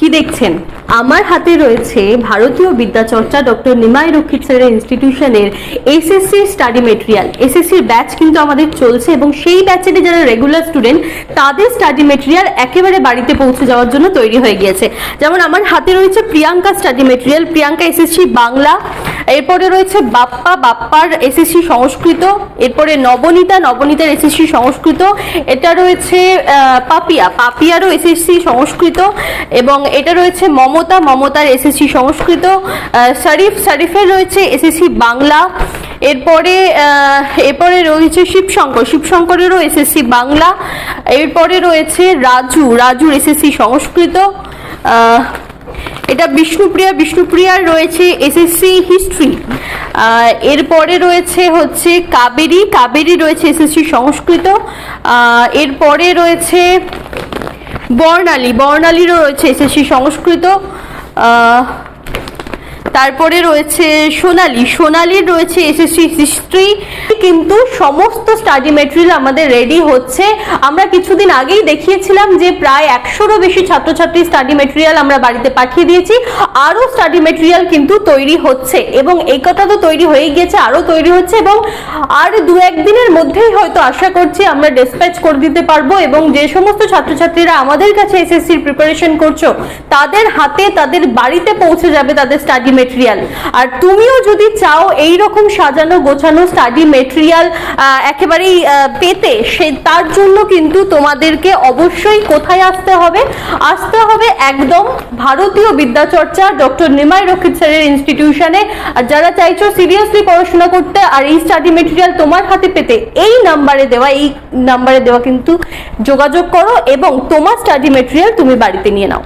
কি দেখছেন? আমার হাতে রয়েছে ভারতীয় বিদ্যাচর্চা ডক্টর নিমাই রক্ষিত স্যারের ইনস্টিটিউশনের এসএসসি স্টাডি মেটেরিয়াল। এসএসসির ব্যাচ কিন্তু আমাদের চলছে এবং সেই ব্যাচের যারা রেগুলার স্টুডেন্ট তাদের স্টাডি মেটেরিয়াল একেবারে বাড়িতে পৌঁছে যাওয়ার জন্য তৈরি হয়ে গিয়েছে। যেমন আমার হাতে রয়েছে Priyanka study material, Priyanka SSC Bangla, এরপরে রয়েছে বাপ্পার এসএসসি সংস্কৃত, এরপরে নবনীতার এসএসসি সংস্কৃত, এটা রয়েছে পাপিয়ারও এসএসসি সংস্কৃত, এবং এটা রয়েছে মমতার এসএসসি সংস্কৃত, শরীফের রয়েছে এসএসসি বাংলা, এরপরে রয়েছে শিবশঙ্করেরও এসএসসি বাংলা, এরপরে রয়েছে রাজুর এসএসসি সংস্কৃত, এটা বিষ্ণুপ্রিয়ার রয়েছে এসএসসি হিস্ট্রি, এরপরে রয়েছে হচ্ছে কাবেরী রয়েছে এসএসসি সংস্কৃত, এরপরে রয়েছে বর্ণালীরও রয়েছে এসএসসি সংস্কৃত, তারপরে রয়েছে সোনালির রয়েছে এসএসসি হিস্ট্রি। কিন্তু সমস্ত স্টাডি মেটেরিয়াল আমাদের রেডি হচ্ছে। আমরা কিছুদিন আগেই দেখিয়েছিলাম যে প্রায় 100রও বেশি ছাত্রছাত্রী স্টাডি মেটেরিয়াল আমরা বাড়িতে পাঠিয়ে দিয়েছি। আরও স্টাডি মেটেরিয়াল কিন্তু তৈরি হচ্ছে এবং এই কথা তো তৈরি হয়ে গিয়েছে, আরও তৈরি হচ্ছে এবং আর 2-1 দিনের মধ্যেই হয়তো আশা করছি আমরা ডিসপ্যাচ করে দিতে পারবো। এবং যে সমস্ত ছাত্রছাত্রীরা আমাদের কাছে এসএসসির প্রিপারেশন করছো তাদের হাতে তাদের বাড়িতে পৌঁছে যাবে তাদের স্টাডি মেটেরিয়াল। আর তুমিও যদি চাও এই রকম সাজানো গোছানো স্টাডি মেটেরিয়াল একেবারেই পেতে, তার জন্য কিন্তু তোমাদেরকে অবশ্যই কোথায় আসতে হবে একদম ভারতীয় বিদ্যাচর্চা ডক্টর নিমাই রক্ষিত স্যারের ইনস্টিটিউশনে। আর যারা চাইছো সিরিয়াসলি পড়াশোনা করতে আর এই স্টাডি মেটেরিয়াল তোমার হাতে পেতে, এই নাম্বারে দেওয়া কিন্তু যোগাযোগ করো এবং তোমার স্টাডি মেটেরিয়াল তুমি বাড়িতে নিয়ে নাও।